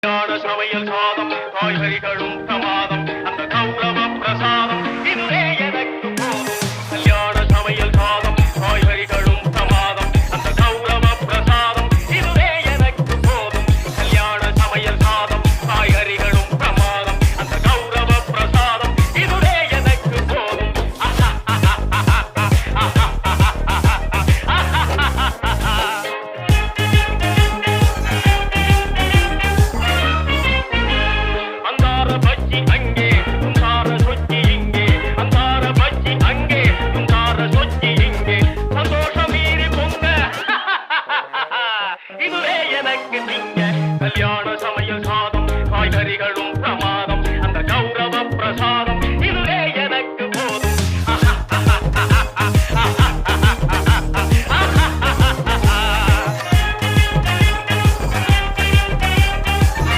சமையல் சாதம் காய்கறிகளும் பிரமாதம் அந்த கௌரவ பிரசாதம் இதுவே எனக்கு போதும் கல்யாண சமையல் சாதம் காய்கறிகளும் பிரமாதம் அந்த கௌரவ பிரசாதம் இதுவே எனக்கு போதும் கல்யாண சமையல் சாதம் காய்கறிகளும் பிரமாதம் அந்த கௌரவ பிரசாதம் இதுவே எனக்கு போதும் இதுவே எனக்கு நீங்க கல்யாண சமையல் சாதம் காய்கறிகளும்